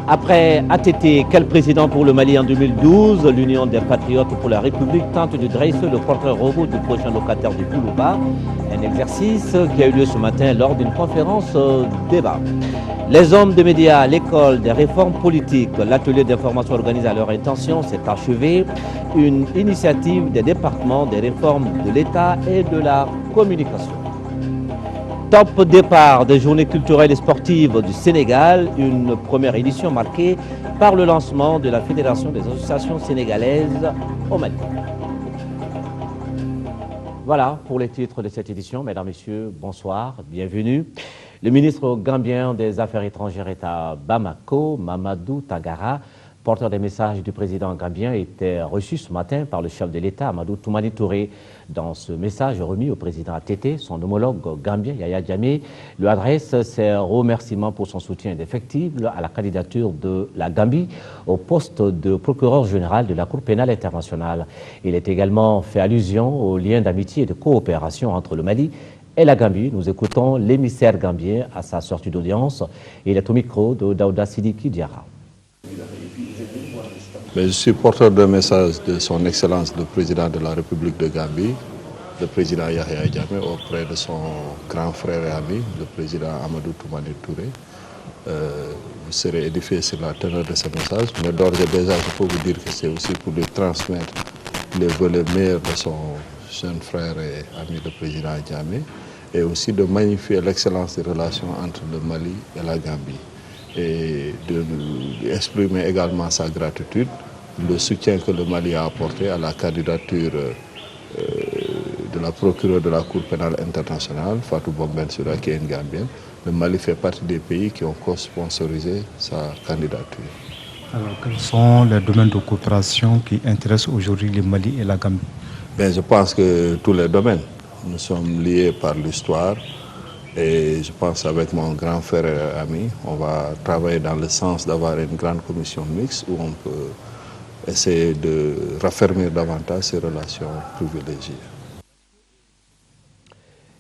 Après ATT, quel président pour le Mali en 2012? L'Union des Patriotes pour la République tente de dresser le portrait robot du prochain locataire du Koulouba. Un exercice qui a eu lieu ce matin lors d'une conférence débat. Les hommes de médias, l'école des réformes politiques, l'atelier d'information organisé à leur intention s'est achevé. Une initiative des départements des réformes de l'État et de la communication. Top départ des journées culturelles et sportives du Sénégal, une première édition marquée par le lancement de la Fédération des associations sénégalaises au Mali. Voilà pour les titres de cette édition. Mesdames, Messieurs, bonsoir, bienvenue. Le ministre gambien des Affaires étrangères est à Bamako, Mamadou Tangara, porteur des messages du président gambien, était reçu ce matin par le chef de l'État, Amadou Toumani Touré. Dans ce message remis au président ATT, son homologue gambien, Yaya Jammeh, lui adresse ses remerciements pour son soutien indéfectible à la candidature de la Gambie au poste de procureur général de la Cour pénale internationale. Il est également fait allusion aux liens d'amitié et de coopération entre le Mali et la Gambie. Nous écoutons l'émissaire gambien à sa sortie d'audience. Il est au micro de Daouda Sidiki Diarra. Je suis porteur d'un message de son Excellence le Président de la République de Gambie, le Président Yahya Jammeh, auprès de son grand frère et ami, le Président Amadou Toumani Touré. Vous serez édifié sur la teneur de ce message, mais d'ores et déjà, je peux vous dire que c'est aussi pour lui transmettre les volets meilleurs de son jeune frère et ami, le Président Jammeh, et aussi de magnifier l'excellence des relations entre le Mali et la Gambie. Et d'exprimer également sa gratitude, le soutien que le Mali a apporté à la candidature de la procureure de la Cour pénale internationale, Fatou Bombensura, qui est une Gambienne. Le Mali fait partie des pays qui ont co-sponsorisé sa candidature. Alors, quels sont les domaines de coopération qui intéressent aujourd'hui le Mali et la Gambie? Je pense que tous les domaines. Nous sommes liés par l'histoire. Et je pense qu'avec mon grand frère et ami, on va travailler dans le sens d'avoir une grande commission mixte où on peut essayer de raffermir davantage ces relations privilégiées.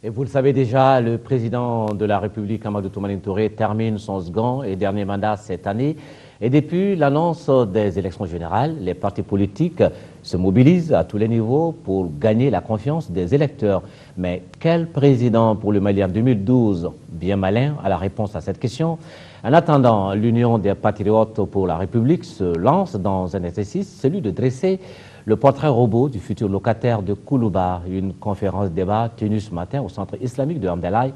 Et vous le savez déjà, le président de la République, Amadou Toumani Touré, termine son second et dernier mandat cette année. Et depuis l'annonce des élections générales, les partis politiques se mobilisent à tous les niveaux pour gagner la confiance des électeurs. Mais quel président pour le Mali en 2012? Bien malin à la réponse à cette question. En attendant, l'Union des Patriotes pour la République se lance dans un exercice, celui de dresser le portrait robot du futur locataire de Koulouba. Une conférence débat tenue ce matin au centre islamique de Hamdalaï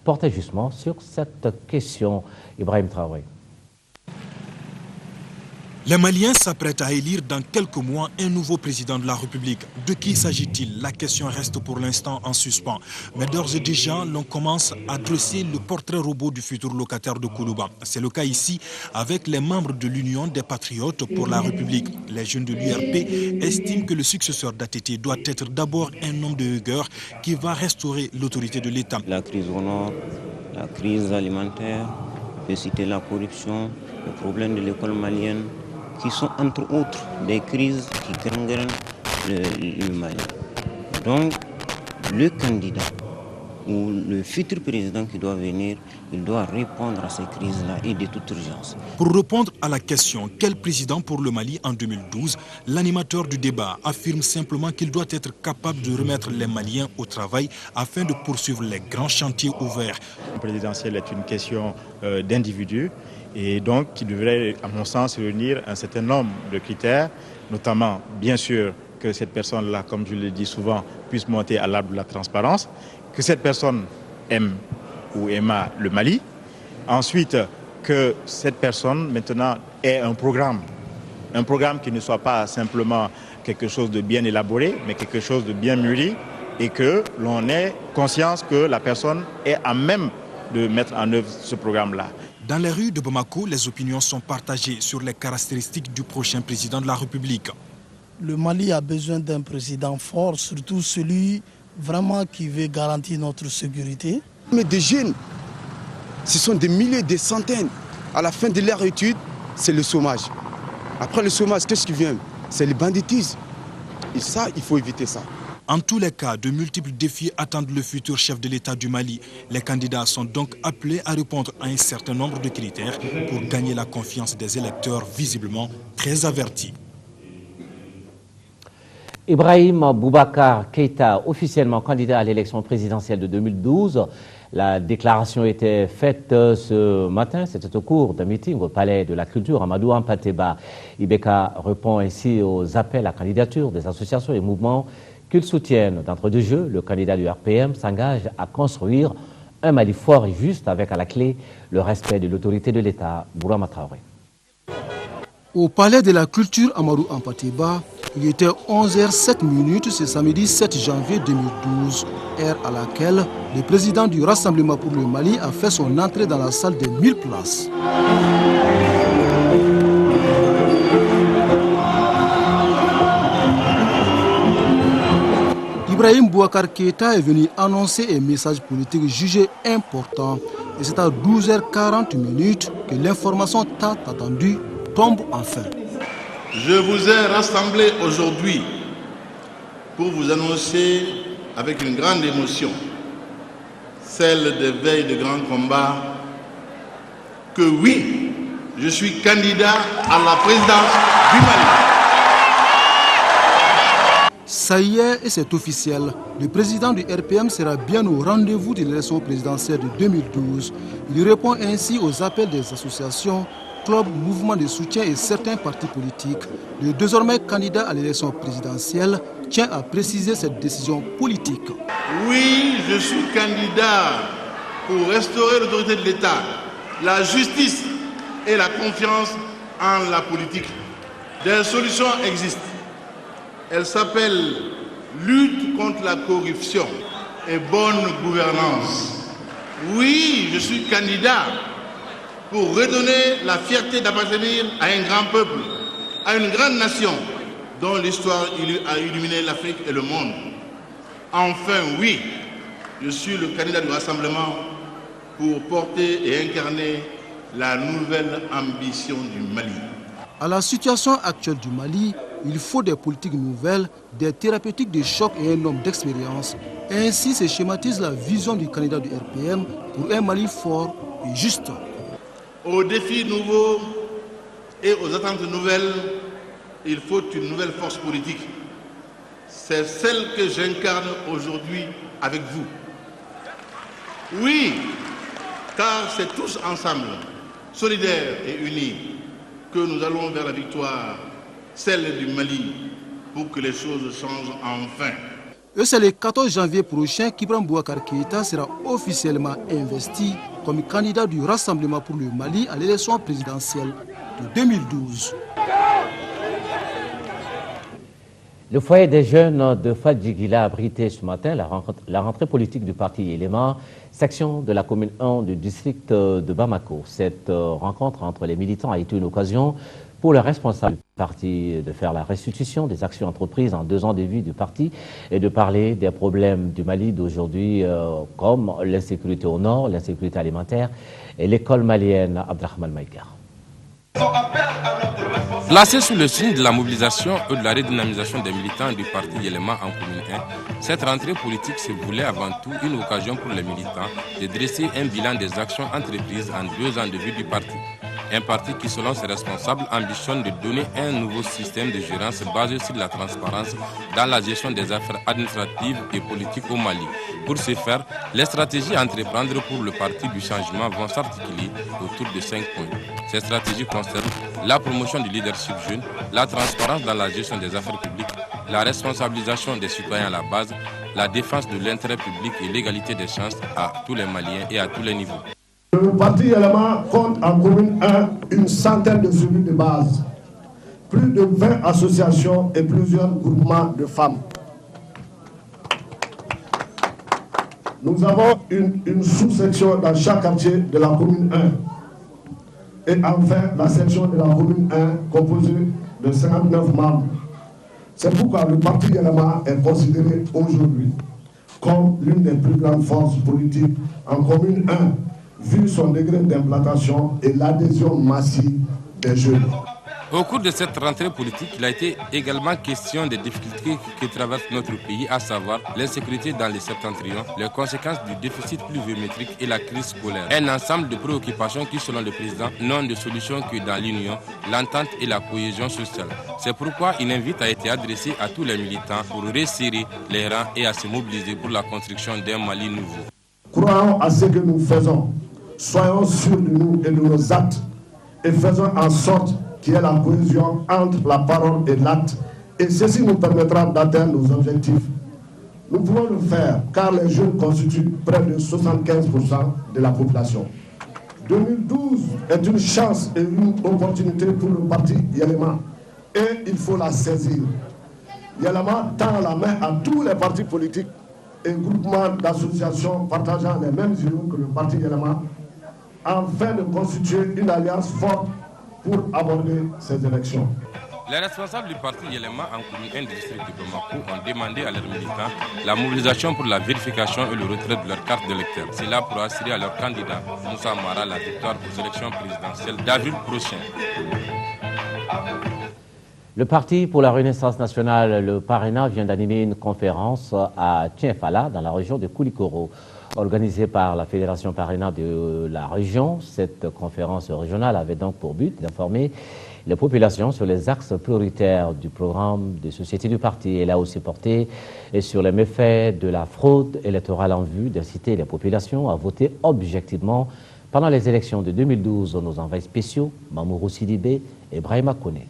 portait justement sur cette question. Ibrahim Traoré. Les Maliens s'apprêtent à élire dans quelques mois un nouveau président de la République. De qui s'agit-il? La question reste pour l'instant en suspens. Mais d'ores et déjà, l'on commence à dresser le portrait robot du futur locataire de Koulouba. C'est le cas ici avec les membres de l'Union des Patriotes pour la République. Les jeunes de l'URP estiment que le successeur d'ATT doit être d'abord un homme de rigueur qui va restaurer l'autorité de l'État. La crise au nord, la crise alimentaire, on peut citer la corruption, le problème de l'école malienne, qui sont entre autres des crises qui gangrènent le Mali. Donc, le candidat ou le futur président qui doit venir, il doit répondre à ces crises-là et de toute urgence. Pour répondre à la question « Quel président pour le Mali en 2012 ?», l'animateur du débat affirme simplement qu'il doit être capable de remettre les Maliens au travail afin de poursuivre les grands chantiers ouverts. Le présidentiel est une question d'individu. Et donc, qui devrait, à mon sens, réunir un certain nombre de critères, notamment, bien sûr, que cette personne-là, comme je le dis souvent, puisse monter à l'arbre de la transparence, que cette personne aime ou aima le Mali. Ensuite, que cette personne, maintenant, ait un programme qui ne soit pas simplement quelque chose de bien élaboré, mais quelque chose de bien mûri, et que l'on ait conscience que la personne est à même de mettre en œuvre ce programme-là. Dans les rues de Bamako, les opinions sont partagées sur les caractéristiques du prochain président de la République. Le Mali a besoin d'un président fort, surtout celui vraiment qui veut garantir notre sécurité. Mais des jeunes, ce sont des milliers, des centaines. À la fin de leur étude, c'est le chômage. Après le chômage, qu'est-ce qui vient? C'est le banditisme. Et ça, il faut éviter ça. En tous les cas, de multiples défis attendent le futur chef de l'État du Mali. Les candidats sont donc appelés à répondre à un certain nombre de critères pour gagner la confiance des électeurs visiblement très avertis. Ibrahim Boubacar Keïta, officiellement candidat à l'élection présidentielle de 2012. La déclaration était faite ce matin, c'était au cours d'un meeting au Palais de la Culture à Amadou Ampateba. Ibeka répond ainsi aux appels à candidature des associations et mouvements qu'ils soutiennent. D'entre deux jeux, le candidat du RPM s'engage à construire un Mali fort et juste avec à la clé le respect de l'autorité de l'État. Bourama Traoré. Au Palais de la Culture Amadou Ampateba, il était 11h07 ce samedi 7 janvier 2012, heure à laquelle le président du Rassemblement pour le Mali a fait son entrée dans la salle de 1000 places. Ibrahim Boubacar Keïta est venu annoncer un message politique jugé important. Et c'est à 12h40 que l'information tant attendue tombe enfin. Je vous ai rassemblés aujourd'hui pour vous annoncer avec une grande émotion, celle des veilles de grands combats, que oui, je suis candidat à la présidence du Mali. Ça y est, et c'est officiel. Le président du RPM sera bien au rendez-vous de l'élection présidentielle de 2012. Il répond ainsi aux appels des associations, clubs, mouvements de soutien et certains partis politiques. Le désormais candidat à l'élection présidentielle tient à préciser cette décision politique. Oui, je suis candidat pour restaurer l'autorité de l'État, la justice et la confiance en la politique. Des solutions existent. Elles s'appellent lutte contre la corruption et bonne gouvernance. Oui, je suis candidat pour redonner la fierté d'appartenir à un grand peuple, à une grande nation dont l'histoire a illuminé l'Afrique et le monde. Enfin, oui, je suis le candidat du Rassemblement pour porter et incarner la nouvelle ambition du Mali. À la situation actuelle du Mali, il faut des politiques nouvelles, des thérapeutiques de choc et un homme d'expérience. Ainsi se schématise la vision du candidat du RPM pour un Mali fort et juste. Aux défis nouveaux et aux attentes nouvelles, il faut une nouvelle force politique. C'est celle que j'incarne aujourd'hui avec vous. Oui, car c'est tous ensemble, solidaires et unis, que nous allons vers la victoire, celle du Mali, pour que les choses changent enfin. Et c'est le 14 janvier prochain qu'Ibrahim Boubacar Keïta sera officiellement investi comme candidat du Rassemblement pour le Mali à l'élection présidentielle de 2012. Le foyer des jeunes de Fadjiguila a abrité ce matin la rentrée politique du parti Élément, section de la commune 1 du district de Bamako. Cette rencontre entre les militants a été une occasion pour le responsable du parti de faire la restitution des actions entreprises en 2 ans de vie du parti et de parler des problèmes du Mali d'aujourd'hui comme l'insécurité au nord, l'insécurité alimentaire et l'école malienne. Abdrahman Maïkar. Placé sous le signe de la mobilisation et de la redynamisation des militants du parti Élément en commune 1, cette rentrée politique se voulait avant tout une occasion pour les militants de dresser un bilan des actions entreprises en 2 ans de vie du parti. Un parti qui, selon ses responsables, ambitionne de donner un nouveau système de gérance basé sur la transparence dans la gestion des affaires administratives et politiques au Mali. Pour ce faire, les stratégies à entreprendre pour le parti du changement vont s'articuler autour de 5 points. Ces stratégies concernent la promotion du leadership jeune, la transparence dans la gestion des affaires publiques, la responsabilisation des citoyens à la base, la défense de l'intérêt public et l'égalité des chances à tous les Maliens et à tous les niveaux. Le parti Élément compte en commune 1 une centaine de cellules de base, plus de 20 associations et plusieurs groupements de femmes. Nous avons une sous-section dans chaque quartier de la commune 1. Et enfin, la section de la commune 1 composée de 59 membres. C'est pourquoi le parti Élément est considéré aujourd'hui comme l'une des plus grandes forces politiques en commune 1, vu son degré d'implantation et l'adhésion massive des jeunes. Au cours de cette rentrée politique, il a été également question des difficultés que traverse notre pays, à savoir l'insécurité dans les septentrions, les conséquences du déficit pluviométrique et la crise scolaire. Un ensemble de préoccupations qui, selon le président, n'ont de solution que dans l'union, l'entente et la cohésion sociale. C'est pourquoi une invite a été adressée à tous les militants pour resserrer les rangs et à se mobiliser pour la construction d'un Mali nouveau. Croyons à ce que nous faisons, soyons sûrs de nous et de nos actes et faisons en sorte qu'il y ait la cohésion entre la parole et l'acte, et ceci nous permettra d'atteindre nos objectifs. Nous pouvons le faire car les jeunes constituent près de 75% de la population. 2012 est une chance et une opportunité pour le parti Yelema, et il faut la saisir. Yelema tend la main à tous les partis politiques et groupements d'associations partageant les mêmes idées que le parti Yelema, afin de constituer une alliance forte pour aborder ces élections. Les responsables du parti Yelema en commune 1 du district de Bamako ont demandé à leurs militants la mobilisation pour la vérification et le retrait de leur carte d'électeur. C'est là pour assurer à leur candidat Moussa Mara la victoire aux élections présidentielles d'avril prochain. Le Parti pour la Renaissance nationale, le Parena, vient d'animer une conférence à Tienfala, dans la région de Koulikoro. Organisée par la Fédération Parena de la région, cette conférence régionale avait donc pour but d'informer les populations sur les axes prioritaires du programme de société du parti. Elle a aussi porté sur les méfaits de la fraude électorale en vue d'inciter les populations à voter objectivement pendant les élections de 2012. Nos envoyés spéciaux, Mamourou Sidibé et Brahima Kone.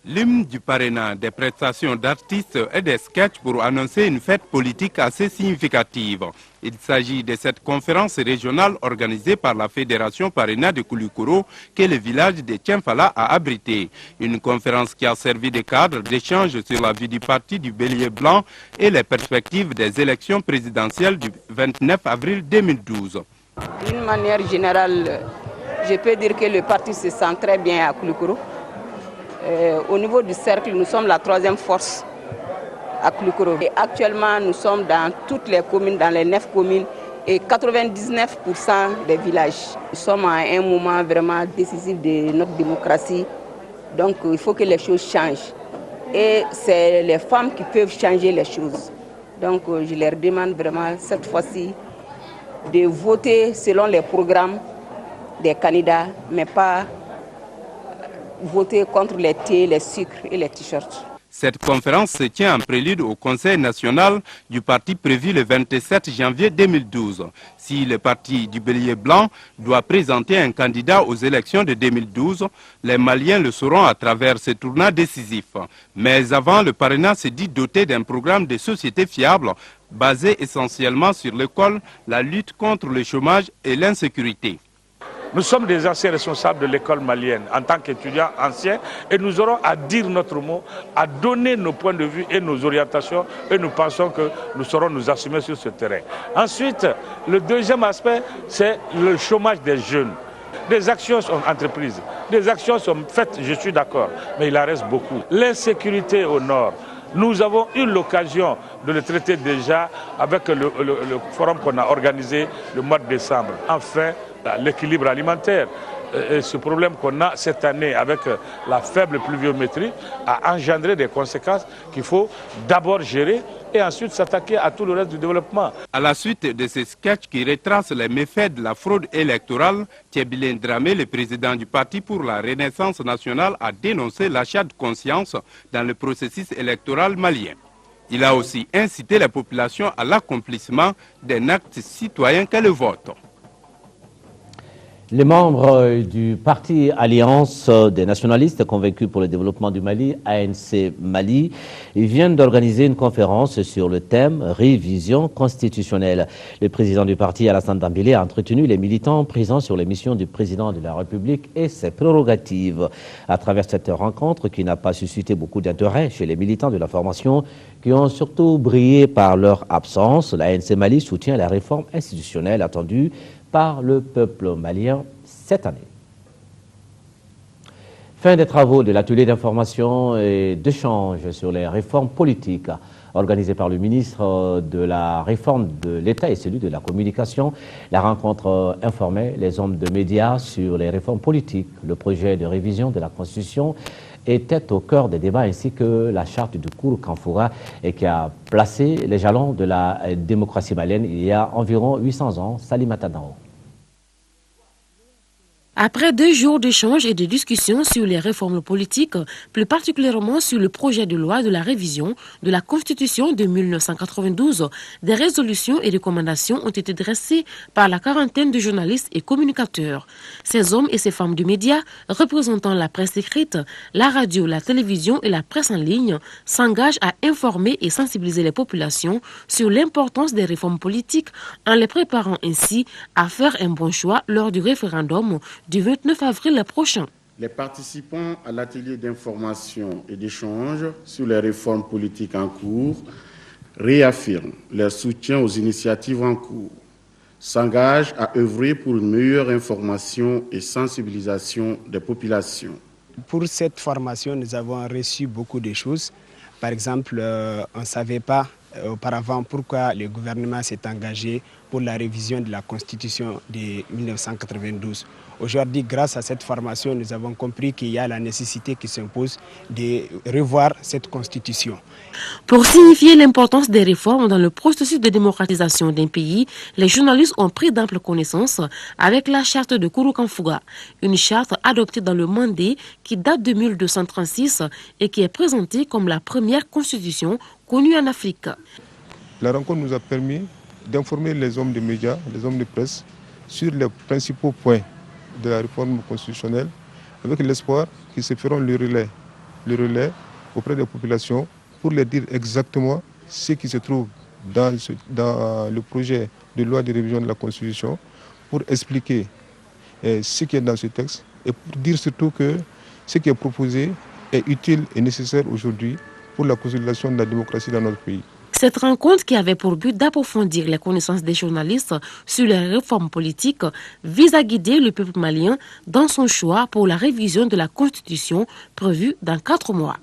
L'hymne du Parena, des prestations d'artistes et des sketchs pour annoncer une fête politique assez significative. Il s'agit de cette conférence régionale organisée par la Fédération Parena de Koulikoro que le village de Tienfala a abrité. Une conférence qui a servi de cadre d'échange sur la vie du parti du Bélier Blanc et les perspectives des élections présidentielles du 29 avril 2012. D'une manière générale, je peux dire que le parti se sent très bien à Koulikoro. Au niveau du cercle, nous sommes la troisième force à Koulikoro. Et actuellement, nous sommes dans toutes les communes, dans les 9 communes et 99% des villages. Nous sommes à un moment vraiment décisif de notre démocratie. Donc, il faut que les choses changent. Et c'est les femmes qui peuvent changer les choses. Donc, je leur demande vraiment cette fois-ci de voter selon les programmes des candidats, mais pas voter contre les thés, les sucres et les t-shirts. Cette conférence se tient en prélude au Conseil national du parti prévu le 27 janvier 2012. Si le parti du Bélier Blanc doit présenter un candidat aux élections de 2012, les Maliens le sauront à travers ce tournant décisif. Mais avant, le Parena se dit doté d'un programme de société fiable basé essentiellement sur l'école, la lutte contre le chômage et l'insécurité. Nous sommes des anciens responsables de l'école malienne en tant qu'étudiants anciens et nous aurons à dire notre mot, à donner nos points de vue et nos orientations et nous pensons que nous saurons nous assumer sur ce terrain. Ensuite, le deuxième aspect, c'est le chômage des jeunes. Des actions sont entreprises, des actions sont faites, je suis d'accord, mais il en reste beaucoup. L'insécurité au nord. Nous avons eu l'occasion de le traiter déjà avec le forum qu'on a organisé le mois de décembre. Enfin, l'équilibre alimentaire. Et ce problème qu'on a cette année avec la faible pluviométrie a engendré des conséquences qu'il faut d'abord gérer et ensuite s'attaquer à tout le reste du développement. À la suite de ces sketchs qui retracent les méfaits de la fraude électorale, Tiebilé Dramé, le président du Parti pour la Renaissance nationale, a dénoncé l'achat de conscience dans le processus électoral malien. Il a aussi incité la population à l'accomplissement d'un acte citoyen qu'est le vote. Les membres du parti Alliance des nationalistes convaincus pour le développement du Mali, ANC Mali, viennent d'organiser une conférence sur le thème révision constitutionnelle. Le président du parti, Alassane Dambélé, a entretenu les militants présents sur les missions du président de la République et ses prérogatives. À travers cette rencontre qui n'a pas suscité beaucoup d'intérêt chez les militants de la formation, qui ont surtout brillé par leur absence, l'ANC Mali soutient la réforme institutionnelle attendue par le peuple malien cette année. Fin des travaux de l'atelier d'information et d'échange sur les réformes politiques organisée par le ministre de la Réforme de l'État et celui de la Communication. La rencontre informait les hommes de médias sur les réformes politiques, le projet de révision de la Constitution était au cœur des débats, ainsi que la charte du Kourou Kanfoura, et qui a placé les jalons de la démocratie malienne il y a environ 800 ans. Salimata Dao. Après 2 jours d'échanges et de discussions sur les réformes politiques, plus particulièrement sur le projet de loi de la révision de la Constitution de 1992, des résolutions et recommandations ont été dressées par la quarantaine de journalistes et communicateurs. Ces hommes et ces femmes du média, représentant la presse écrite, la radio, la télévision et la presse en ligne, s'engagent à informer et sensibiliser les populations sur l'importance des réformes politiques en les préparant ainsi à faire un bon choix lors du référendum du 29 avril prochain. Les participants à l'atelier d'information et d'échange sur les réformes politiques en cours réaffirment leur soutien aux initiatives en cours, s'engagent à œuvrer pour une meilleure information et sensibilisation des populations. Pour cette formation, nous avons reçu beaucoup de choses. Par exemple, on ne savait pas auparavant pourquoi le gouvernement s'est engagé pour la révision de la Constitution de 1992. Aujourd'hui, grâce à cette formation, nous avons compris qu'il y a la nécessité qui s'impose de revoir cette Constitution. Pour signifier l'importance des réformes dans le processus de démocratisation d'un pays, les journalistes ont pris d'amples connaissances avec la charte de Kourou Kanfoura, une charte adoptée dans le Mandé qui date de 1236 et qui est présentée comme la première constitution connue en Afrique. La rencontre nous a permis d'informer les hommes de médias, les hommes de presse, sur les principaux points de la réforme constitutionnelle, avec l'espoir qu'ils se feront le relais auprès des populations pour leur dire exactement ce qui se trouve dans le projet de loi de révision de la Constitution, pour expliquer ce qui est dans ce texte et pour dire surtout que ce qui est proposé est utile et nécessaire aujourd'hui pour la consolidation de la démocratie dans notre pays. Cette rencontre, qui avait pour but d'approfondir les connaissances des journalistes sur les réformes politiques, vise à guider le peuple malien dans son choix pour la révision de la Constitution prévue dans 4 mois.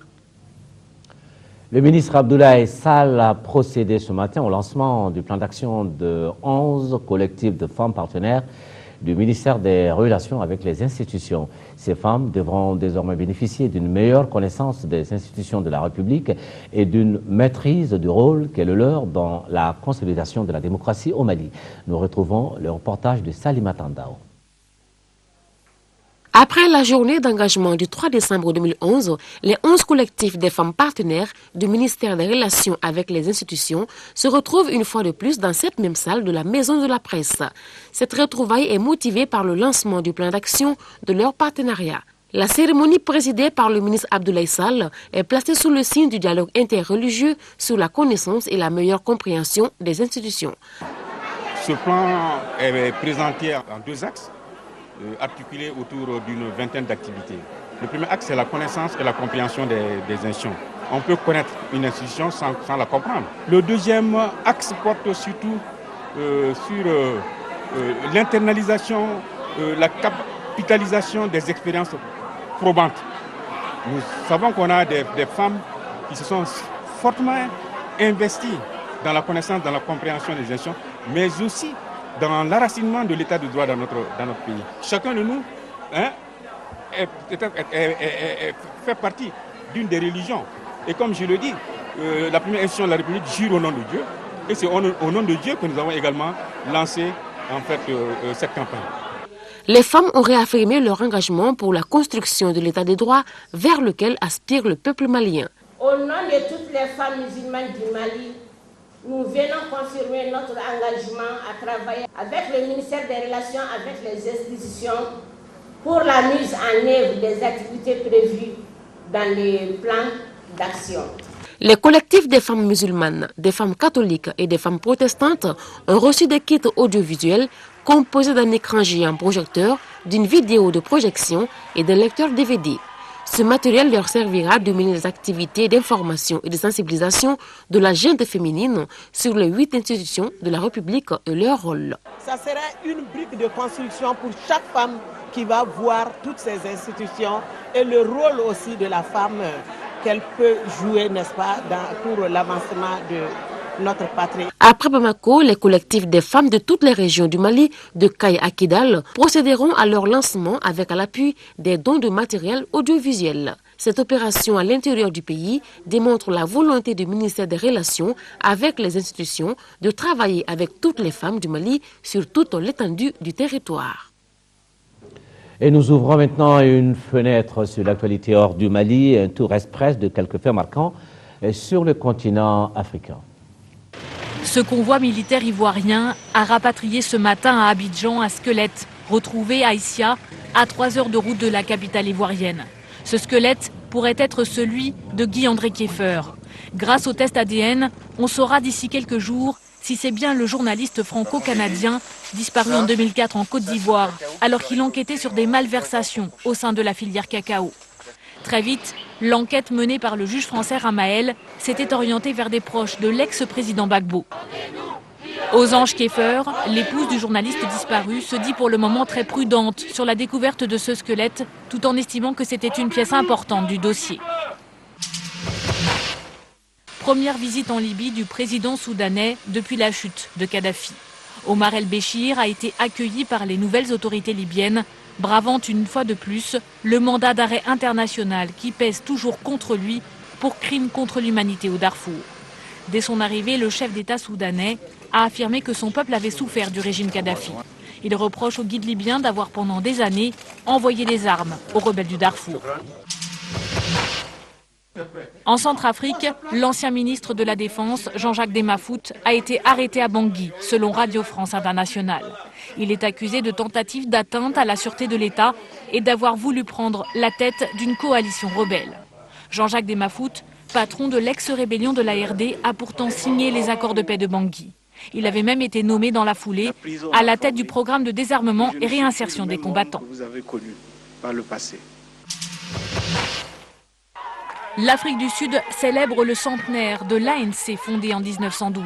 Le ministre Abdoulaye Sall a procédé ce matin au lancement du plan d'action de 11 collectifs de femmes partenaires du ministère des Relations avec les institutions. Ces femmes devront désormais bénéficier d'une meilleure connaissance des institutions de la République et d'une maîtrise du rôle qu'est le leur dans la consolidation de la démocratie au Mali. Nous retrouvons le reportage de Salimata Dao. Après la journée d'engagement du 3 décembre 2011, les 11 collectifs des femmes partenaires du ministère des Relations avec les institutions se retrouvent une fois de plus dans cette même salle de la Maison de la Presse. Cette retrouvaille est motivée par le lancement du plan d'action de leur partenariat. La cérémonie présidée par le ministre Abdoulaye Sall est placée sous le signe du dialogue interreligieux sur la connaissance et la meilleure compréhension des institutions. Ce plan est présenté en 2 axes, articulés autour d'une vingtaine d'activités. Le premier axe, c'est la connaissance et la compréhension des institutions. On peut connaître une institution sans la comprendre. Le deuxième axe porte surtout sur l'internalisation, la capitalisation des expériences probantes. Nous savons qu'on a des femmes qui se sont fortement investies dans la connaissance, dans la compréhension des institutions, mais aussi dans l'enracinement de l'état de droit dans notre pays. Chacun de nous fait partie d'une des religions. Et comme je le dis, la première institution de la République jure au nom de Dieu. Et c'est au nom de Dieu que nous avons également lancé cette campagne. Les femmes ont réaffirmé leur engagement pour la construction de l'état de droit vers lequel aspire le peuple malien. Au nom de toutes les femmes musulmanes du Mali, nous venons confirmer notre engagement à travailler avec le ministère des Relations avec les institutions pour la mise en œuvre des activités prévues dans les plans d'action. Les collectifs des femmes musulmanes, des femmes catholiques et des femmes protestantes ont reçu des kits audiovisuels composés d'un écran géant projecteur, d'une vidéo de projection et d'un lecteur DVD. Ce matériel leur servira de mener les activités d'information et de sensibilisation de la gente féminine sur les 8 institutions de la République et leur rôle. Ça sera une brique de construction pour chaque femme qui va voir toutes ces institutions et le rôle aussi de la femme qu'elle peut jouer, n'est-ce pas, pour l'avancement de notre patrie. Après Bamako, les collectifs des femmes de toutes les régions du Mali, de Kay à Kidal, procéderont à leur lancement avec à l'appui des dons de matériel audiovisuel. Cette opération à l'intérieur du pays démontre la volonté du ministère des Relations avec les institutions de travailler avec toutes les femmes du Mali sur toute l'étendue du territoire. Et nous ouvrons maintenant une fenêtre sur l'actualité hors du Mali, un tour express de quelques faits marquants sur le continent africain. Ce convoi militaire ivoirien a rapatrié ce matin à Abidjan un squelette retrouvé à Issia, à 3 heures de route de la capitale ivoirienne. Ce squelette pourrait être celui de Guy-André Kieffer. Grâce au test ADN, on saura d'ici quelques jours si c'est bien le journaliste franco-canadien disparu en 2004 en Côte d'Ivoire, alors qu'il enquêtait sur des malversations au sein de la filière cacao. Très vite, l'enquête menée par le juge français Ramael s'était orientée vers des proches de l'ex-président Gbagbo. Osange Kieffer, l'épouse du journaliste disparu, se dit pour le moment très prudente sur la découverte de ce squelette, tout en estimant que c'était une pièce importante du dossier. Première visite en Libye du président soudanais depuis la chute de Kadhafi. Omar el-Béchir a été accueilli par les nouvelles autorités libyennes, bravant une fois de plus le mandat d'arrêt international qui pèse toujours contre lui pour crimes contre l'humanité au Darfour. Dès son arrivée, le chef d'État soudanais a affirmé que son peuple avait souffert du régime Kadhafi. Il reproche au guide libyen d'avoir pendant des années envoyé des armes aux rebelles du Darfour. En Centrafrique, l'ancien ministre de la Défense, Jean-Jacques Demafout, a été arrêté à Bangui, selon Radio France Internationale. Il est accusé de tentative d'atteinte à la sûreté de l'État et d'avoir voulu prendre la tête d'une coalition rebelle. Jean-Jacques Demafout, patron de l'ex-rébellion de l'ARD, a pourtant signé les accords de paix de Bangui. Il avait même été nommé dans la foulée à la tête du programme de désarmement et réinsertion des combattants. Vous avez connu par le passé. L'Afrique du Sud célèbre le centenaire de l'ANC fondée en 1912.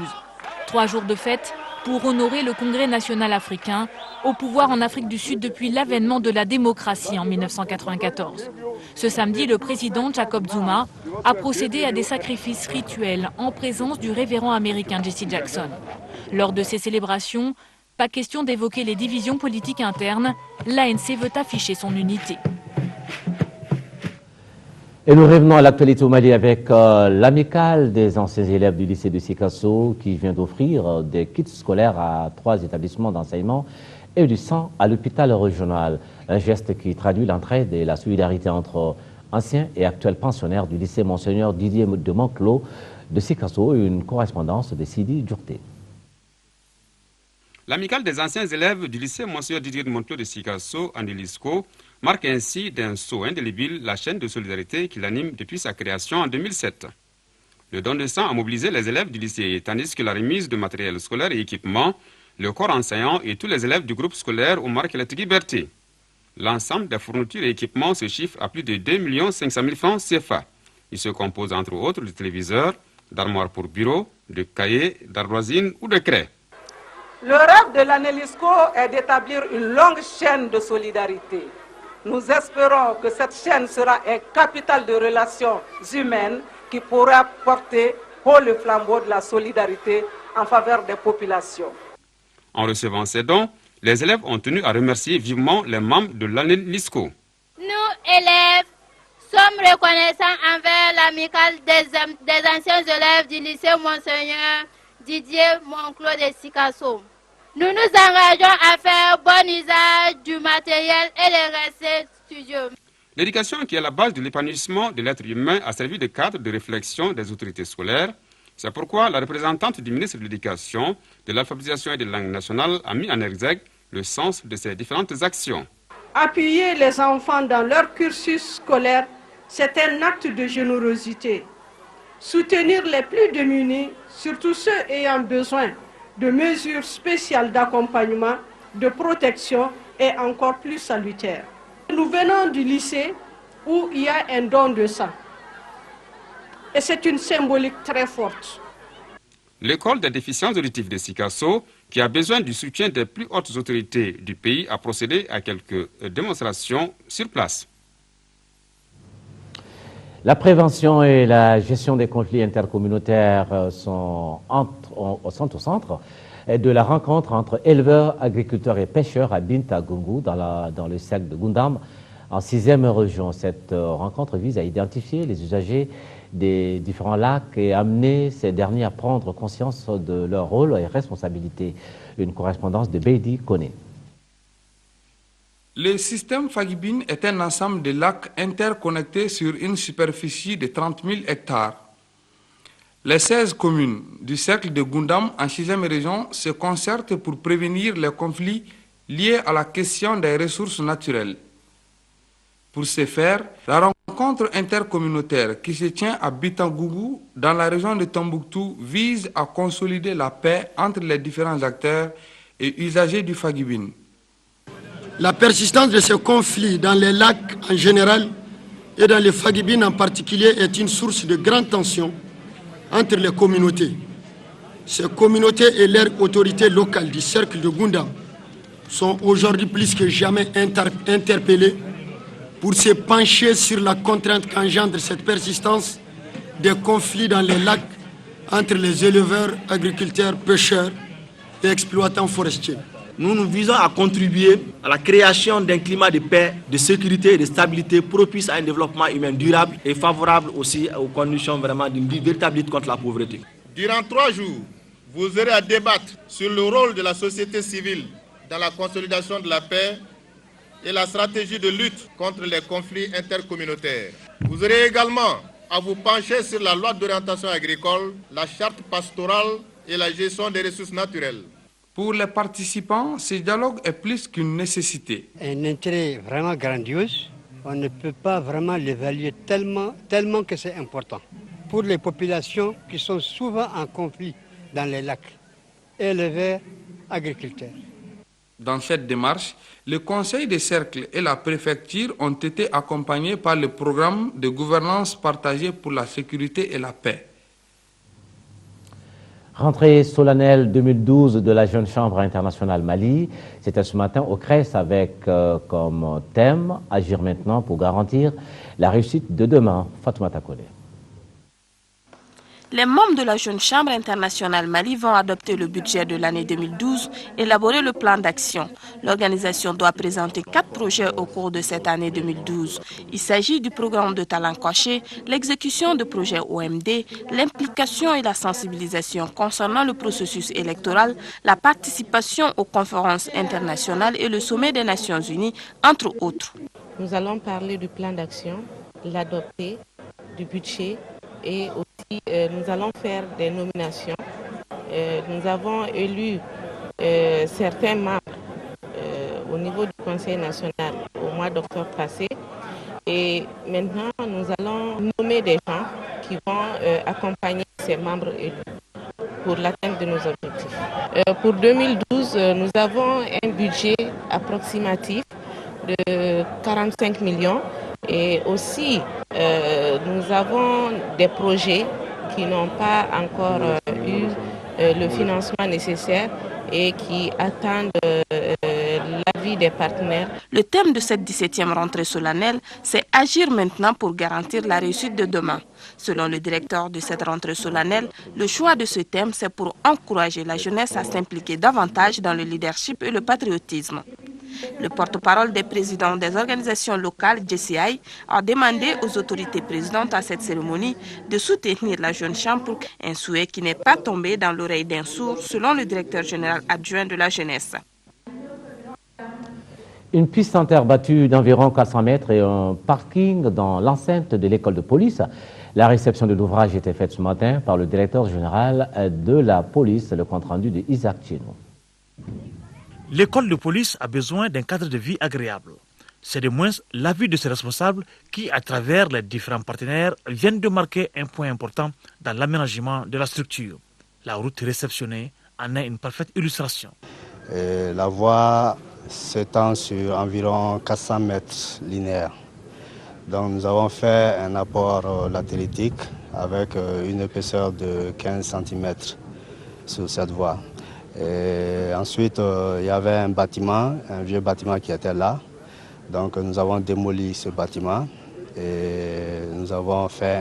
3 jours de fête pour honorer le Congrès national africain, au pouvoir en Afrique du Sud depuis l'avènement de la démocratie en 1994. Ce samedi, le président Jacob Zuma a procédé à des sacrifices rituels en présence du révérend américain Jesse Jackson. Lors de ces célébrations, pas question d'évoquer les divisions politiques internes, l'ANC veut afficher son unité. Et nous revenons à l'actualité au Mali avec l'amicale des anciens élèves du lycée de Sikasso qui vient d'offrir des kits scolaires à 3 établissements d'enseignement et du sang à l'hôpital régional. Un geste qui traduit l'entraide et la solidarité entre anciens et actuels pensionnaires du lycée Monseigneur Didier de Monclos de Sikasso, une correspondance de Sidi Djourté. L'amicale des anciens élèves du lycée Monseigneur Didier de Monclos de Sikasso, en Elisco, marque ainsi d'un saut indélébile la chaîne de solidarité qui l'anime depuis sa création en 2007. Le don de sang a mobilisé les élèves du lycée, tandis que la remise de matériel scolaire et équipement, le corps enseignant et tous les élèves du groupe scolaire ont marqué la liberté. L'ensemble des fournitures et équipements se chiffre à plus de 2 500 000 francs CFA. Il se compose entre autres de téléviseurs, d'armoires pour bureau, de cahiers, d'ardoisines ou de craies. Le rêve de l'ANELISCO est d'établir une longue chaîne de solidarité. Nous espérons que cette chaîne sera un capital de relations humaines qui pourra porter haut le flambeau de la solidarité en faveur des populations. En recevant ces dons, les élèves ont tenu à remercier vivement les membres de l'ANELISCO. Nous, élèves, sommes reconnaissants envers l'amicale des anciens élèves du lycée Monseigneur Didier Monclos de Sikasso. Nous nous engageons à faire bon usage du matériel et les recettes studieux. L'éducation, qui est la base de l'épanouissement de l'être humain, a servi de cadre de réflexion des autorités scolaires. C'est pourquoi la représentante du ministre de l'Éducation, de l'alphabétisation et des langues nationales a mis en exergue le sens de ces différentes actions. Appuyer les enfants dans leur cursus scolaire, c'est un acte de générosité. Soutenir les plus démunis, surtout ceux ayant besoin de mesures spéciales d'accompagnement, de protection est encore plus salutaire. Nous venons du lycée où il y a un don de sang. Et c'est une symbolique très forte. L'école des déficiences auditives de Sikasso, qui a besoin du soutien des plus hautes autorités du pays, a procédé à quelques démonstrations sur place. La prévention et la gestion des conflits intercommunautaires sont au centre de la rencontre entre éleveurs, agriculteurs et pêcheurs à Binta-Gungu, dans le cercle de Gundam, en 6e région. Cette rencontre vise à identifier les usagers des différents lacs et amener ces derniers à prendre conscience de leur rôle et responsabilités. Une correspondance de Beidi Kone. Le système Fagibine est un ensemble de lacs interconnectés sur une superficie de 30 000 hectares. Les 16 communes du cercle de Gundam en 6e région se concertent pour prévenir les conflits liés à la question des ressources naturelles. Pour ce faire, la rencontre intercommunautaire qui se tient à Binta-Gungu dans la région de Tombouctou vise à consolider la paix entre les différents acteurs et usagers du Fagibine. La persistance de ces conflits dans les lacs en général et dans les Fagibines en particulier est une source de grande tension entre les communautés. Ces communautés et leurs autorités locales du cercle de Gundam sont aujourd'hui plus que jamais interpellées pour se pencher sur la contrainte qu'engendre cette persistance des conflits dans les lacs entre les éleveurs, agriculteurs, pêcheurs et exploitants forestiers. Nous nous visons à contribuer à la création d'un climat de paix, de sécurité et de stabilité propice à un développement humain durable et favorable aussi aux conditions vraiment d'une véritable lutte contre la pauvreté. Durant 3 jours, vous aurez à débattre sur le rôle de la société civile dans la consolidation de la paix et la stratégie de lutte contre les conflits intercommunautaires. Vous aurez également à vous pencher sur la loi d'orientation agricole, la charte pastorale et la gestion des ressources naturelles. Pour les participants, ce dialogue est plus qu'une nécessité. Un intérêt vraiment grandiose. On ne peut pas vraiment l'évaluer tellement que c'est important. Pour les populations qui sont souvent en conflit dans les lacs, éleveurs, agriculteurs. Dans cette démarche, le Conseil des cercles et la préfecture ont été accompagnés par le programme de gouvernance partagée pour la sécurité et la paix. Rentrée solennelle 2012 de la Jeune Chambre internationale Mali, c'était ce matin au CRES avec comme thème « Agir maintenant pour garantir la réussite de demain ». Fatoumata Kone. Les membres de la Jeune Chambre internationale Mali vont adopter le budget de l'année 2012 et élaborer le plan d'action. L'organisation doit présenter 4 projets au cours de cette année 2012. Il s'agit du programme de talent caché, l'exécution de projets OMD, l'implication et la sensibilisation concernant le processus électoral, la participation aux conférences internationales et le sommet des Nations Unies, entre autres. Nous allons parler du plan d'action, l'adopter, du budget et aussi nous allons faire des nominations. Nous avons élu certains membres au niveau du Conseil national au mois d'octobre passé et maintenant nous allons nommer des gens qui vont accompagner ces membres élus pour l'atteinte de nos objectifs. Pour 2012, nous avons un budget approximatif de 45 millions. Et aussi, nous avons des projets qui n'ont pas encore eu le financement nécessaire et qui attendent l'avis des partenaires. Le thème de cette 17e rentrée solennelle, c'est « Agir maintenant pour garantir la réussite de demain ». Selon le directeur de cette rentrée solennelle, le choix de ce thème, c'est pour encourager la jeunesse à s'impliquer davantage dans le leadership et le patriotisme. Le porte-parole des présidents des organisations locales, JCI, a demandé aux autorités présidentes à cette cérémonie de soutenir la Jeune Chambre, un souhait qui n'est pas tombé dans l'oreille d'un sourd, selon le directeur général adjoint de la jeunesse. Une piste en terre battue d'environ 400 mètres et un parking dans l'enceinte de l'école de police. La réception de l'ouvrage était faite ce matin par le directeur général de la police, le compte-rendu de Isaac Chino. L'école de police a besoin d'un cadre de vie agréable. C'est de moins l'avis de ses responsables qui, à travers les différents partenaires, viennent de marquer un point important dans l'aménagement de la structure. La route réceptionnée en est une parfaite illustration. La voie s'étend sur environ 400 mètres linéaires. Donc nous avons fait un apport latéritique avec une épaisseur de 15 cm sur cette voie. Et ensuite, il y avait un vieux bâtiment qui était là. Donc nous avons démoli ce bâtiment Et nous avons fait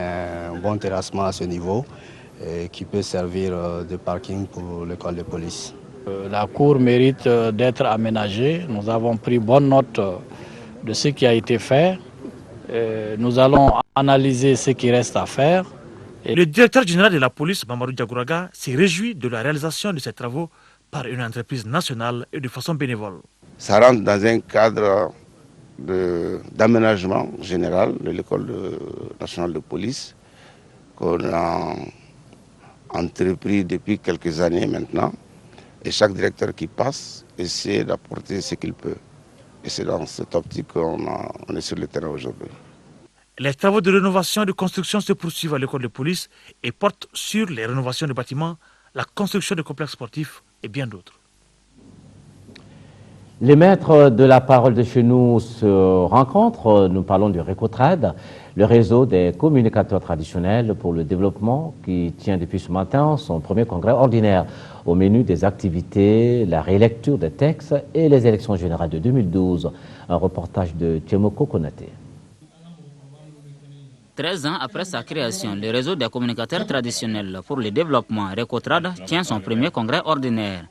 un bon terrassement à ce niveau qui peut servir de parking pour l'école de police. La cour mérite d'être aménagée. Nous avons pris bonne note de ce qui a été fait. Nous allons analyser ce qui reste à faire. Le directeur général de la police, Mamadou Diagouraga, s'est réjoui de la réalisation de ces travaux par une entreprise nationale et de façon bénévole. Ça rentre dans un cadre d'aménagement général de l'école nationale de police qu'on a entrepris depuis quelques années maintenant. Et chaque directeur qui passe essaie d'apporter ce qu'il peut. Et c'est dans cette optique qu'on est sur le terrain aujourd'hui. Les travaux de rénovation et de construction se poursuivent à l'école de police et portent sur les rénovations de bâtiments, la construction de complexes sportifs et bien d'autres. Les maîtres de la parole de chez nous se rencontrent. Nous parlons du Récotrad, le réseau des communicateurs traditionnels pour le développement qui tient depuis ce matin son premier congrès ordinaire. Au menu des activités, la rélecture des textes et les élections générales de 2012. Un reportage de Tchemoko Konaté. 13 ans après sa création, le réseau des communicateurs traditionnels pour le développement Récotrad tient son premier congrès ordinaire.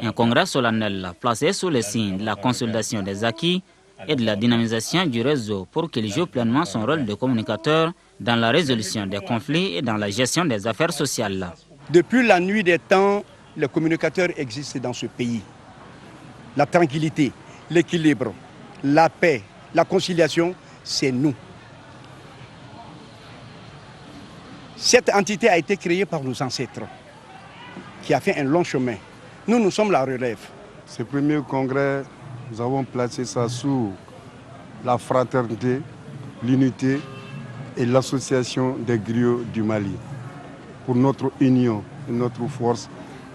Un congrès solennel placé sous le signe de la consolidation des acquis et de la dynamisation du réseau pour qu'il joue pleinement son rôle de communicateur dans la résolution des conflits et dans la gestion des affaires sociales. Depuis la nuit des temps, les communicateurs existent dans ce pays. La tranquillité, l'équilibre, la paix, la conciliation, c'est nous. Cette entité a été créée par nos ancêtres, qui a fait un long chemin. Nous sommes la relève. Ce premier congrès, nous avons placé ça sous la fraternité, l'unité et l'association des griots du Mali pour notre union et notre force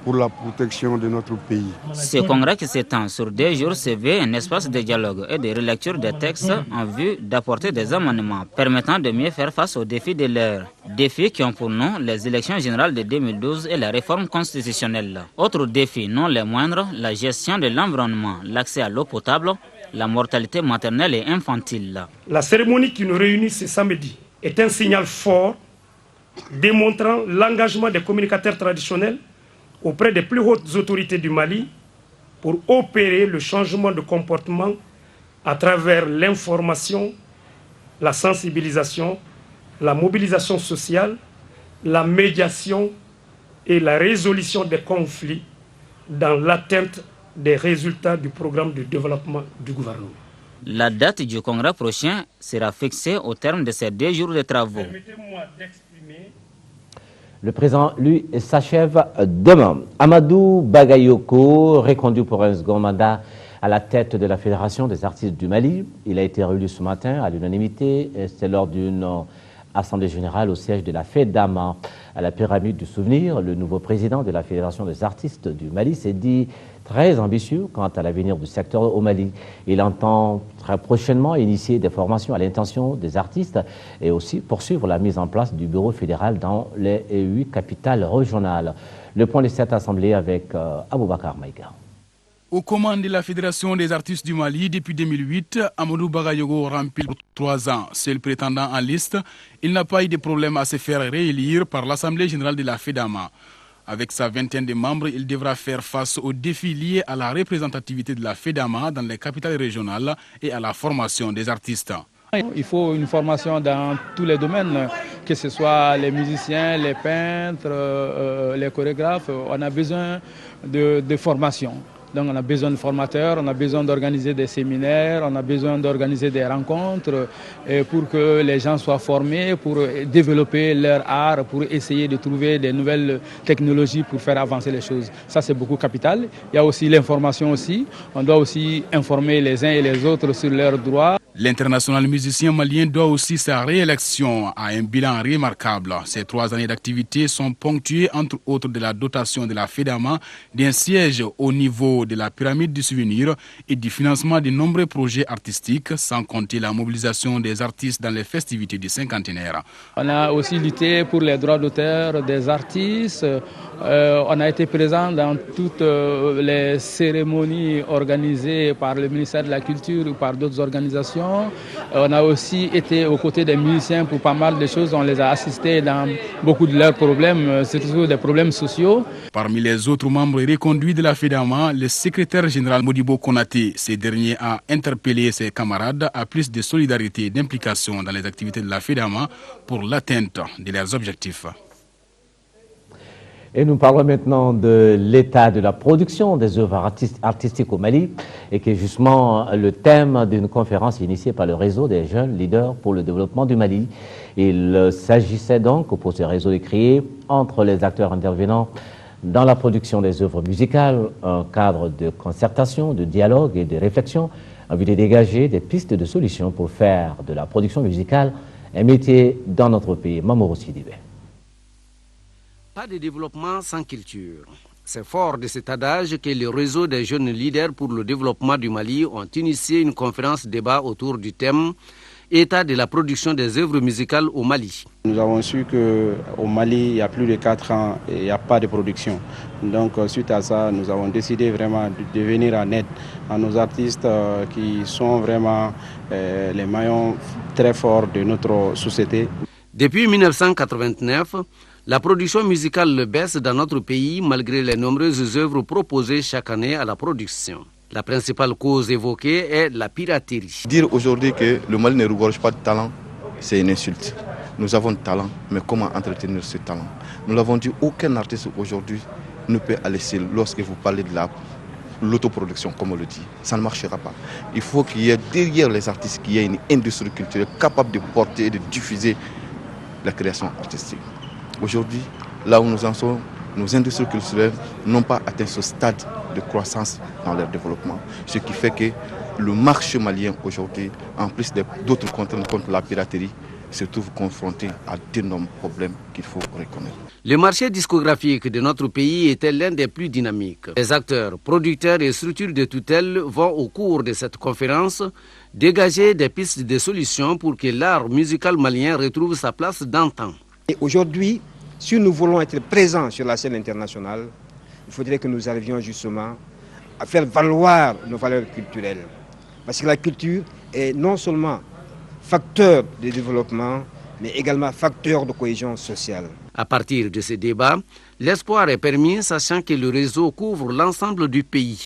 pour la protection de notre pays. Ce congrès qui s'étend sur 2 jours se veut un espace de dialogue et de relecture des textes en vue d'apporter des amendements permettant de mieux faire face aux défis de l'heure. Défis qui ont pour nom les élections générales de 2012 et la réforme constitutionnelle. Autres défis, non les moindres, la gestion de l'environnement, l'accès à l'eau potable, la mortalité maternelle et infantile. La cérémonie qui nous réunit ce samedi est un signal fort démontrant l'engagement des communicateurs traditionnels auprès des plus hautes autorités du Mali pour opérer le changement de comportement à travers l'information, la sensibilisation, la mobilisation sociale, la médiation et la résolution des conflits dans l'atteinte des résultats du programme de développement du gouvernement. La date du congrès prochain sera fixée au terme de ces 2 jours de travaux. Le présent, lui, s'achève demain. Amadou Bagayoko, reconduit pour un second mandat à la tête de la Fédération des artistes du Mali. Il a été réélu ce matin à l'unanimité. C'est lors d'une assemblée générale au siège de la FEDAMA à la pyramide du souvenir. Le nouveau président de la Fédération des artistes du Mali s'est dit très ambitieux quant à l'avenir du secteur au Mali. Il entend très prochainement initier des formations à l'intention des artistes et aussi poursuivre la mise en place du bureau fédéral dans les 8 capitales régionales. Le point de cette assemblée avec Aboubakar Maïga. Aux commandes de la Fédération des artistes du Mali depuis 2008, Amadou Bagayoko remplit pour 3 ans. Seul prétendant en liste, il n'a pas eu de problème à se faire réélire par l'Assemblée générale de la FEDAMA. Avec sa vingtaine de membres, il devra faire face aux défis liés à la représentativité de la FEDAMA dans les capitales régionales et à la formation des artistes. Il faut une formation dans tous les domaines, que ce soit les musiciens, les peintres, les chorégraphes. On a besoin de formation. Donc on a besoin de formateurs, on a besoin d'organiser des séminaires, on a besoin d'organiser des rencontres pour que les gens soient formés, pour développer leur art, pour essayer de trouver des nouvelles technologies pour faire avancer les choses. Ça c'est beaucoup capital. Il y a aussi l'information aussi. On doit aussi informer les uns et les autres sur leurs droits. L'international musicien malien doit aussi sa réélection à un bilan remarquable. Ces 3 années d'activité sont ponctuées entre autres de la dotation de la FEDAMA d'un siège au niveau niveau de la pyramide du souvenir et du financement de nombreux projets artistiques, sans compter la mobilisation des artistes dans les festivités du cinquantenaire. On a aussi lutté pour les droits d'auteur des artistes. On a été présent dans toutes les cérémonies organisées par le ministère de la Culture ou par d'autres organisations. On a aussi été aux côtés des musiciens pour pas mal de choses. On les a assistés dans beaucoup de leurs problèmes, surtout des problèmes sociaux. Parmi les autres membres reconduits de la FEDAMA, le secrétaire général Modibo Konaté, ce dernier a interpellé ses camarades à plus de solidarité et d'implication dans les activités de la FEDAMA pour l'atteinte de leurs objectifs. Et nous parlons maintenant de l'état de la production des œuvres artistiques au Mali, et qui est justement le thème d'une conférence initiée par le réseau des jeunes leaders pour le développement du Mali. Il s'agissait donc pour ce réseau de créer, entre les acteurs intervenants dans la production des œuvres musicales, un cadre de concertation, de dialogue et de réflexion, en vue de dégager des pistes de solutions pour faire de la production musicale un métier dans notre pays. Mamoru Sidibé. Pas de développement sans culture. C'est fort de cet adage que le réseau des jeunes leaders pour le développement du Mali ont initié une conférence débat autour du thème « État de la production des œuvres musicales au Mali ». Nous avons su qu'au Mali, il y a plus de 4 ans, il n'y a pas de production. Donc suite à ça, nous avons décidé vraiment de venir en aide à nos artistes qui sont vraiment les maillons très forts de notre société. Depuis 1989, la production musicale baisse dans notre pays malgré les nombreuses œuvres proposées chaque année à la production. La principale cause évoquée est la piraterie. Dire aujourd'hui que le Mali ne regorge pas de talent, c'est une insulte. Nous avons du talent, mais comment entretenir ce talent? Nous l'avons dit, aucun artiste aujourd'hui ne peut aller seul lorsque vous parlez de l'autoproduction, comme on le dit. Ça ne marchera pas. Il faut qu'il y ait derrière les artistes, qu'il y ait une industrie culturelle capable de porter et de diffuser la création artistique. Aujourd'hui, là où nous en sommes, nos industries culturelles n'ont pas atteint ce stade de croissance dans leur développement. Ce qui fait que le marché malien aujourd'hui, en plus d'autres contraintes contre la piraterie, se trouve confronté à d'énormes problèmes qu'il faut reconnaître. Le marché discographique de notre pays était l'un des plus dynamiques. Les acteurs, producteurs et structures de tutelle vont au cours de cette conférence dégager des pistes de solutions pour que l'art musical malien retrouve sa place d'antan. Et aujourd'hui, si nous voulons être présents sur la scène internationale, il faudrait que nous arrivions justement à faire valoir nos valeurs culturelles. Parce que la culture est non seulement facteur de développement, mais également facteur de cohésion sociale. À partir de ce débat, l'espoir est permis, sachant que le réseau couvre l'ensemble du pays.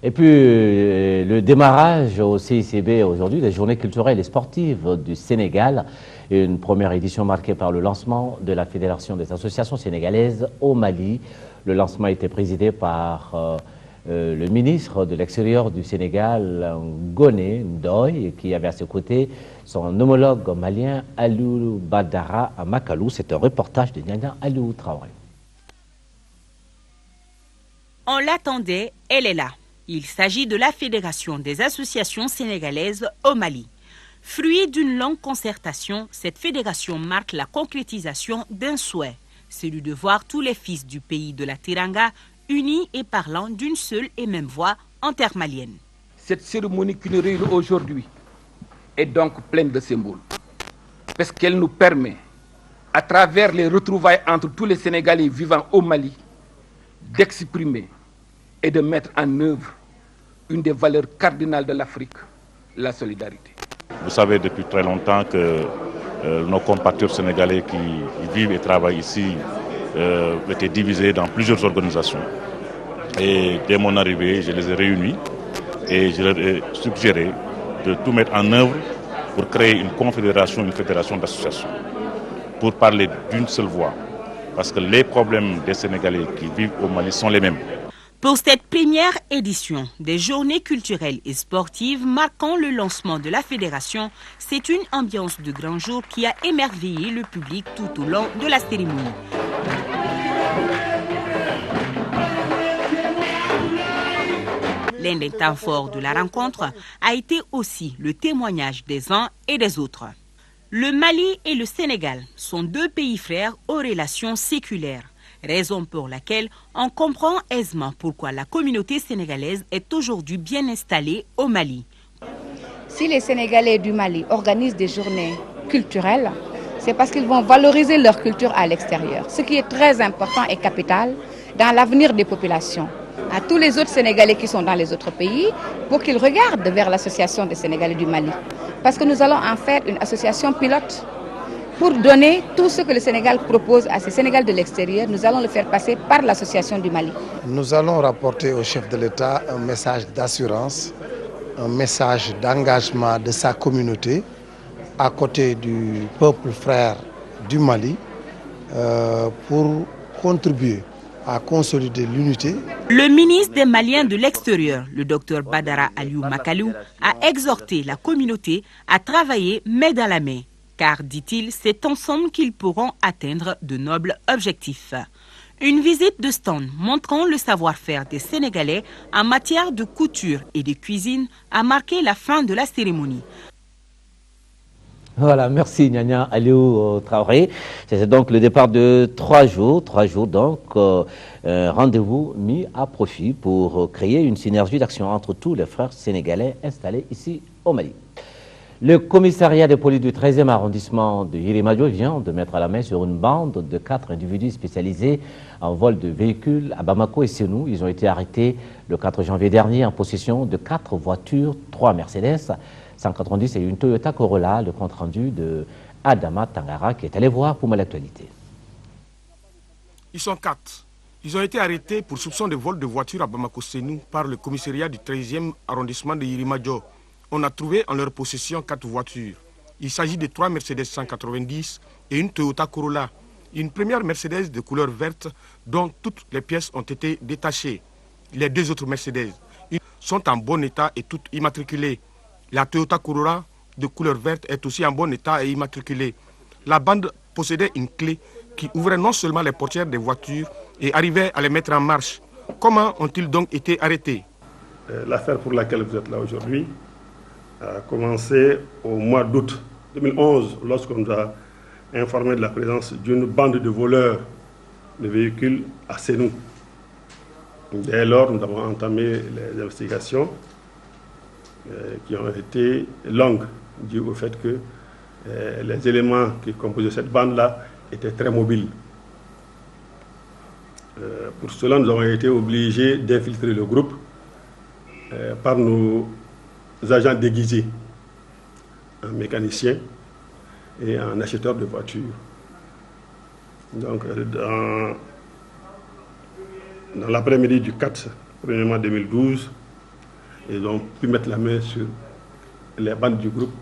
Et puis, le démarrage au CICB aujourd'hui des journées culturelles et sportives du Sénégal, une première édition marquée par le lancement de la Fédération des associations sénégalaises au Mali. Le lancement a été présidé par le ministre de l'Extérieur du Sénégal, Ngoné Ndoye, qui avait à ses côtés son homologue malien Aliou Badara à Makalou. C'est un reportage de Nyanya Aliou Traoré. On l'attendait, elle est là. Il s'agit de la Fédération des associations sénégalaises au Mali. Fruit d'une longue concertation, cette fédération marque la concrétisation d'un souhait, celui de voir tous les fils du pays de la Teranga unis et parlant d'une seule et même voix intermalienne. Cette cérémonie qui nous réunit aujourd'hui est donc pleine de symboles, parce qu'elle nous permet, à travers les retrouvailles entre tous les Sénégalais vivant au Mali, d'exprimer et de mettre en œuvre une des valeurs cardinales de l'Afrique, la solidarité. Vous savez depuis très longtemps que nos compatriotes sénégalais qui vivent et travaillent ici étaient divisés dans plusieurs organisations. Et dès mon arrivée, je les ai réunis et je leur ai suggéré de tout mettre en œuvre pour créer une confédération, une fédération d'associations, pour parler d'une seule voix. Parce que les problèmes des Sénégalais qui vivent au Mali sont les mêmes. Pour cette première édition des journées culturelles et sportives marquant le lancement de la fédération, c'est une ambiance de grand jour qui a émerveillé le public tout au long de la cérémonie. L'un des temps forts de la rencontre a été aussi le témoignage des uns et des autres. Le Mali et le Sénégal sont deux pays frères aux relations séculaires. raison pour laquelle on comprend aisément pourquoi la communauté sénégalaise est aujourd'hui bien installée au Mali. Si les Sénégalais du Mali organisent des journées culturelles, c'est parce qu'ils vont valoriser leur culture à l'extérieur, ce qui est très important et capital dans l'avenir des populations. À tous les autres Sénégalais qui sont dans les autres pays, pour qu'ils regardent vers l'association des Sénégalais du Mali. Parce que nous allons en faire une association pilote pour donner tout ce que le Sénégal propose à ces Sénégalais de l'extérieur. Nous allons le faire passer par l'association du Mali. Nous allons rapporter au chef de l'État un message d'assurance, un message d'engagement de sa communauté à côté du peuple frère du Mali pour contribuer à consolider l'unité. Le ministre des Maliens de l'extérieur, le docteur Badara Aliou Makalou, a exhorté la communauté à travailler main dans la main, car, dit-il, c'est ensemble qu'ils pourront atteindre de nobles objectifs. Une visite de stand montrant le savoir-faire des Sénégalais en matière de couture et de cuisine a marqué la fin de la cérémonie. Voilà, merci Nyanya Aliou Traoré. C'est donc le départ de 3 jours donc rendez-vous mis à profit pour créer une synergie d'action entre tous les frères sénégalais installés ici au Mali. Le commissariat de police du 13e arrondissement de Yirimadio vient de mettre à la main sur une bande de 4 individus spécialisés en vol de véhicules à Bamako et Sénou. Ils ont été arrêtés le 4 janvier dernier en possession de 4 voitures, 3 Mercedes 190 et une Toyota Corolla. Le compte rendu de Adama Tangara qui est allé voir pour l'actualité. Ils sont 4. Ils ont été arrêtés pour soupçon de vol de voitures à Bamako-Sénou par le commissariat du 13e arrondissement de Yirimadio. On a trouvé en leur possession 4 voitures. Il s'agit de 3 Mercedes 190 et une Toyota Corolla. Une première Mercedes de couleur verte dont toutes les pièces ont été détachées. Les 2 autres Mercedes sont en bon état et toutes immatriculées. La Toyota Corolla de couleur verte est aussi en bon état et immatriculée. La bande possédait une clé qui ouvrait non seulement les portières des voitures et arrivait à les mettre en marche. Comment ont-ils donc été arrêtés? L'affaire pour laquelle vous êtes là aujourd'hui a commencé au mois d'août 2011 lorsqu'on nous a informé de la présence d'une bande de voleurs de véhicules à Sénou. Dès lors, nous avons entamé les investigations qui ont été longues, dû au fait que les éléments qui composaient cette bande-là étaient très mobiles. Pour cela, nous avons été obligés d'infiltrer le groupe par nos agents déguisés, un mécanicien et un acheteur de voitures. Donc, dans l'après-midi du 4 mai 2012, ils ont pu mettre la main sur les bandes du groupe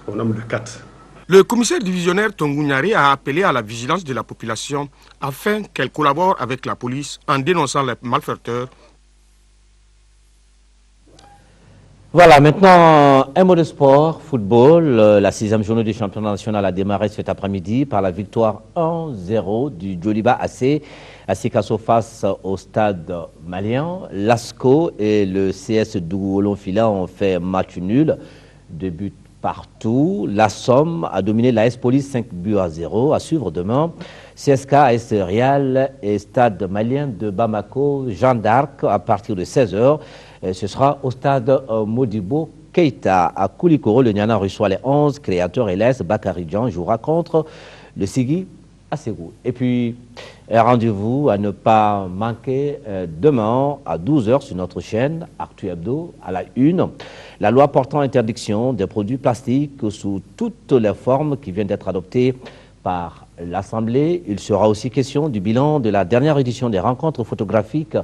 au nombre de 4. Le commissaire divisionnaire Tongunyari a appelé à la vigilance de la population afin qu'elle collabore avec la police en dénonçant les malfaiteurs. Voilà, maintenant un mot de sport, football. La 6e journée du championnat national a démarré cet après-midi par la victoire 1-0 du Djoliba AC à Sikasso face au stade malien. L'ASCO et le CS Dougoulon-Fila ont fait match nul, 2 buts partout. La Somme a dominé la S-Police 5-0. À suivre demain, CSK, AS Real et stade malien de Bamako, Jeanne d'Arc à partir de 16h. Ce sera au stade Modibo Keita à Koulikoro. Le Niana reçoit les 11 créateurs et l'Est. Bakary Djan jouera contre le Sigui à Ségou. Et puis, rendez-vous à ne pas manquer demain à 12h sur notre chaîne Actu Hebdo à la 1. La loi portant interdiction des produits plastiques sous toutes les formes qui vient d'être adoptée par l'Assemblée. Il sera aussi question du bilan de la dernière édition des rencontres photographiques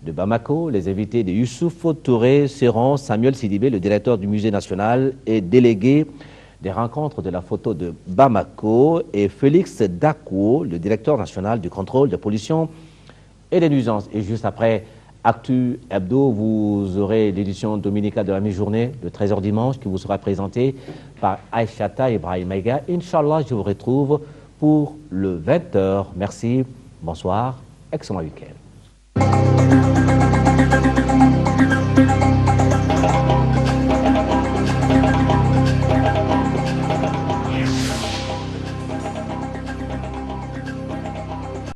de Bamako. Les invités de Youssouf Touré seront Samuel Sidibé, le directeur du Musée national et délégué des rencontres de la photo de Bamako, et Félix Dakou, le directeur national du contrôle de pollution et des nuisances. Et juste après Actu Hebdo, vous aurez l'édition dominicale de la mi-journée, le 13h dimanche, qui vous sera présentée par Aïchata Ibrahim Maïga. Inch'Allah, je vous retrouve pour le 20h. Merci, bonsoir, excellent week-end.